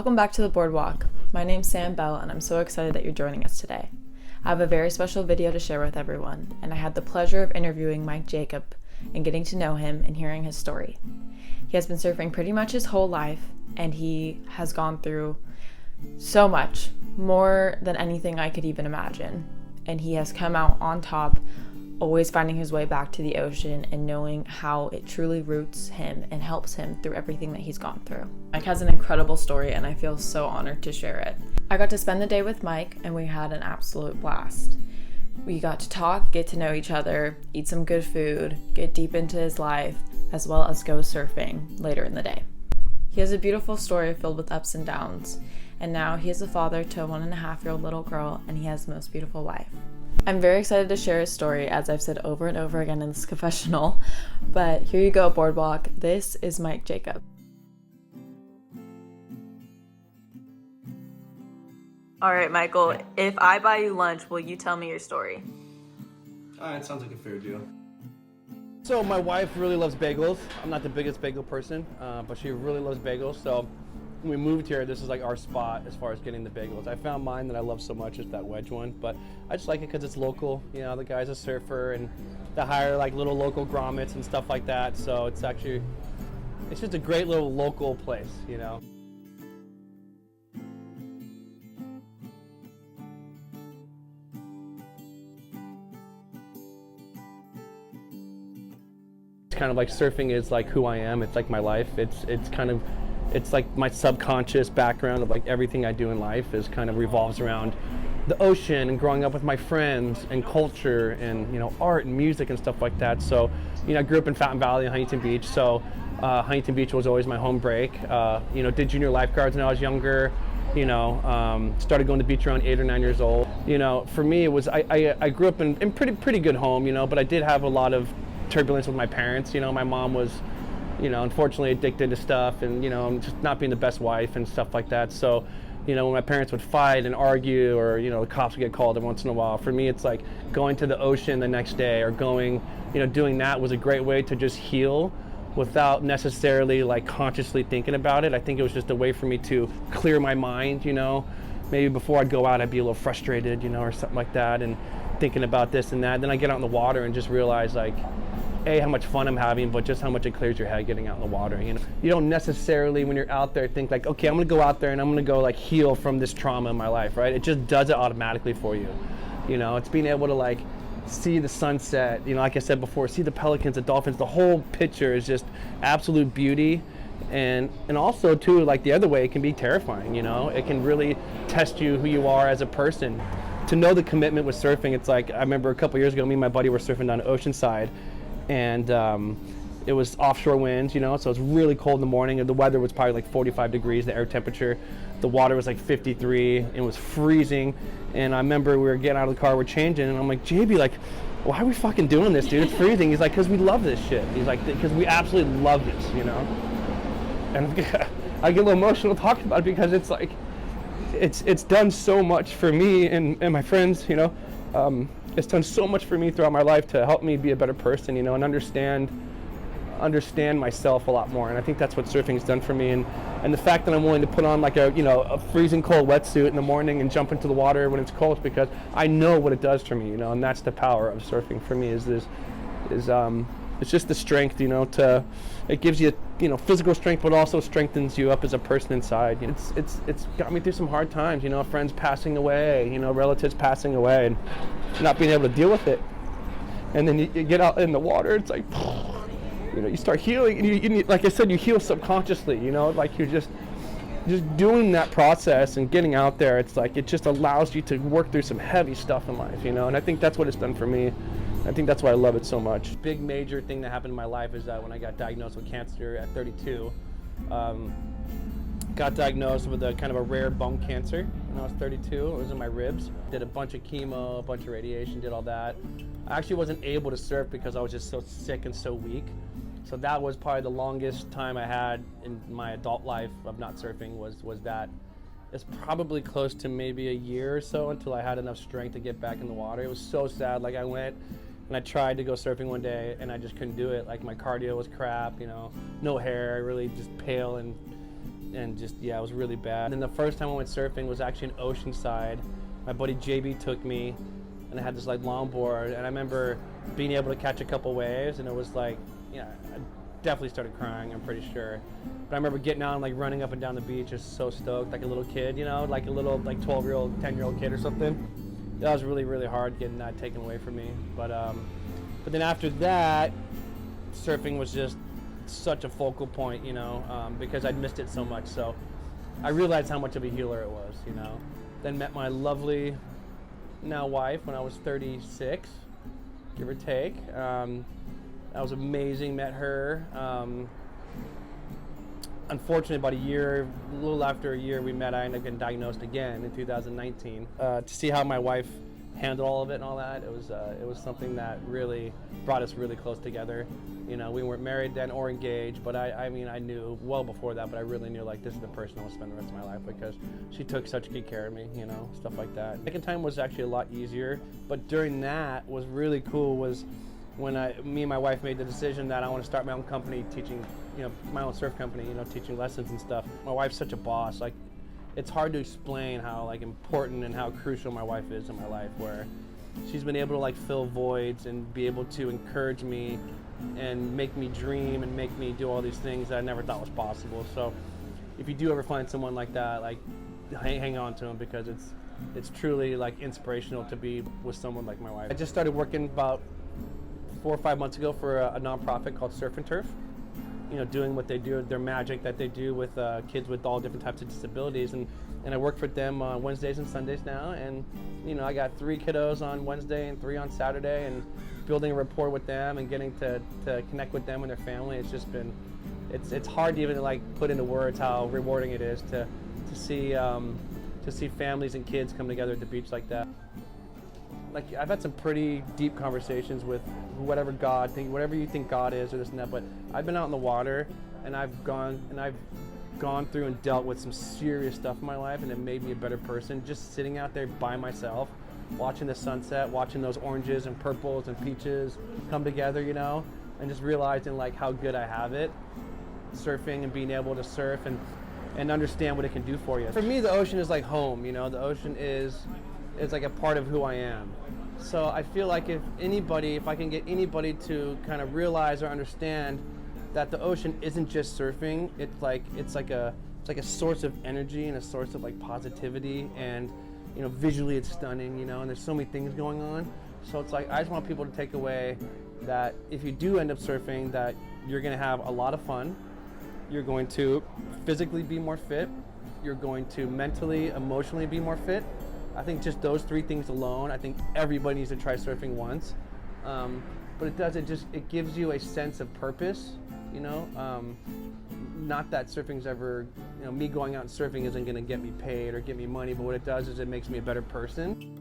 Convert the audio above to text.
Welcome back to the Boardwalk. My name's Sam Bell and I'm so excited that you're joining us today. I have a very special video to share with everyone, and I had the pleasure of interviewing Mike Jacob and getting to know him and hearing his story. He has been surfing pretty much his whole life, and he has gone through so much, more than anything I could even imagine. And he has come out on top, always finding his way back to the ocean and knowing how it truly roots him and helps him through everything that he's gone through. Mike has an incredible story and I feel so honored to share it. I got to spend the day with Mike and we had an absolute blast. We got to talk, get to know each other, eat some good food, get deep into his life, as well as go surfing later in the day. He has a beautiful story filled with ups and downs, and now he is a father to a 1.5-year-old little girl, and he has the most beautiful wife. I'm very excited to share his story, as I've said over and over again in this confessional, but here you go, Boardwalk. This is Mike Jacob. All right, Michael, if I buy you lunch, will you tell me your story? It sounds like a fair deal. So my wife really loves bagels. I'm not the biggest bagel person, but she really loves bagels. So when we moved here, this is like our spot as far as getting the bagels. I found mine that I love so much, is that wedge one, but I just like it because it's local. You know, the guy's a surfer and they hire like little local grommets and stuff like that. So it's just a great little local place, you know. It's kind of like surfing is like who I am. It's like my life. It's like my subconscious background of like everything I do in life is kind of revolves around the ocean and growing up with my friends and culture and, you know, art and music and stuff like that. So, you know, I grew up in Fountain Valley and Huntington Beach. So Huntington Beach was always my home break. You know, did junior lifeguards when I was younger. You know, started going to the beach around 8 or 9 years old. You know, for me, it was, I grew up in pretty good home, you know, but I did have a lot of turbulence with my parents. You know, my mom was, you know, unfortunately addicted to stuff and, you know, just not being the best wife and stuff like that. So, you know, when my parents would fight and argue or, you know, the cops would get called every once in a while, for me, it's like going to the ocean the next day or going, you know, doing that was a great way to just heal without necessarily like consciously thinking about it. I think it was just a way for me to clear my mind, you know. Maybe before I'd go out, I'd be a little frustrated, you know, or something like that, and thinking about this and that. Then I get out in the water and just realize like, how much fun I'm having, but just how much it clears your head getting out in the water. You know, you don't necessarily, when you're out there, think like, okay, I'm gonna go out there and I'm gonna go like heal from this trauma in my life, right? It just does it automatically for you. You know, it's being able to like see the sunset, you know, like I said before, see the pelicans, the dolphins, the whole picture is just absolute beauty. And also too, like the other way, it can be terrifying, you know, it can really test you who you are as a person. To know the commitment with surfing, it's like, I remember a couple years ago, me and my buddy were surfing down Oceanside, and it was offshore winds, you know, so it was really cold in the morning, and the weather was probably like 45 degrees, the air temperature. The water was like 53, and it was freezing. And I remember we were getting out of the car, we're changing, and I'm like, JB, like, why are we fucking doing this, dude? It's freezing. He's like, because we love this shit. He's like, because we absolutely love this, you know? And I get a little emotional talking about it because it's like, it's done so much for me and my friends, you know. It's done so much for me throughout my life to help me be a better person, you know, and understand myself a lot more. And I think that's what surfing's done for me. And the fact that I'm willing to put on like a freezing cold wetsuit in the morning and jump into the water when it's cold, because I know what it does for me, you know, and that's the power of surfing for me is it's just the strength, you know, it gives you, you know, physical strength, but also strengthens you up as a person inside. It's got me through some hard times, you know, friends passing away, you know, relatives passing away, and not being able to deal with it. And then you get out in the water, it's like, you know, you start healing, and you like I said, you heal subconsciously, you know, like you're just doing that process and getting out there. It's like, it just allows you to work through some heavy stuff in life, you know, and I think that's what it's done for me. I think that's why I love it so much. Big major thing that happened in my life is that when I got diagnosed with cancer at 32, got diagnosed with a kind of a rare bone cancer when I was 32. It was in my ribs. Did a bunch of chemo, a bunch of radiation, did all that. I actually wasn't able to surf because I was just so sick and so weak. So that was probably the longest time I had in my adult life of not surfing was that. It's probably close to maybe a year or so until I had enough strength to get back in the water. It was so sad. Like I went and I tried to go surfing one day and I just couldn't do it. Like my cardio was crap, you know, no hair, really just pale and and just, yeah, it was really bad. And then the first time I went surfing was actually in Oceanside. My buddy JB took me, and I had this like longboard, and I remember being able to catch a couple waves, and it was like, yeah, I definitely started crying, I'm pretty sure. But I remember getting out and like running up and down the beach, just so stoked, like a little kid, you know, like a little like 12-year-old, 10-year-old kid or something. That was really, really hard getting that taken away from me. But then after that, surfing was just such a focal point, you know, because I'd missed it so much. So I realized how much of a healer it was, you know. Then met my lovely now wife when I was 36, give or take. That was amazing, met her. Unfortunately, about a little after a year we met, I ended up getting diagnosed again in 2019. To see how my wife handled all of it and all that, it was something that really brought us really close together. You know, we weren't married then or engaged, but I mean, I knew well before that, but I really knew like this is the person I want to spend the rest of my life because she took such good care of me, you know, stuff like that. Second time was actually a lot easier, but during that was really cool was when me and my wife made the decision that I want to start my own company teaching, you know, my own surf company, you know, teaching lessons and stuff. My wife's such a boss, like it's hard to explain how like important and how crucial my wife is in my life, where she's been able to like fill voids and be able to encourage me and make me dream and make me do all these things that I never thought was possible. So if you do ever find someone like that, like hang on to them, because it's truly like inspirational to be with someone like my wife. I just started working about 4 or 5 months ago for a nonprofit called Surf and Turf, you know, doing what they do, their magic that they do with kids with all different types of disabilities, and I work for them on Wednesdays and Sundays now, and you know, I got 3 kiddos on Wednesday and 3 on Saturday, and building a rapport with them and getting to connect with them and their family. It's just been, it's hard to even like put into words how rewarding it is to see families and kids come together at the beach like that. Like I've had some pretty deep conversations with whatever you think God is or this and that, but I've been out in the water and I've gone through and dealt with some serious stuff in my life, and it made me a better person just sitting out there by myself, watching the sunset, watching those oranges and purples and peaches come together, you know, and just realizing like how good I have it, surfing and being able to surf and understand what it can do for you. For me, the ocean is like home, you know, the ocean is like a part of who I am. So I feel like if I can get anybody to kind of realize or understand that the ocean isn't just surfing, it's like a source of energy and a source of like positivity, and you know, visually it's stunning, you know, and there's so many things going on. So it's like I just want people to take away that if you do end up surfing, that you're going to have a lot of fun, you're going to physically be more fit, you're going to mentally, emotionally be more fit. I think just those 3 things alone, I think everybody needs to try surfing once. But it gives you a sense of purpose, you know. Not that surfing's ever, you know, me going out and surfing isn't going to get me paid or get me money, but what it does is it makes me a better person.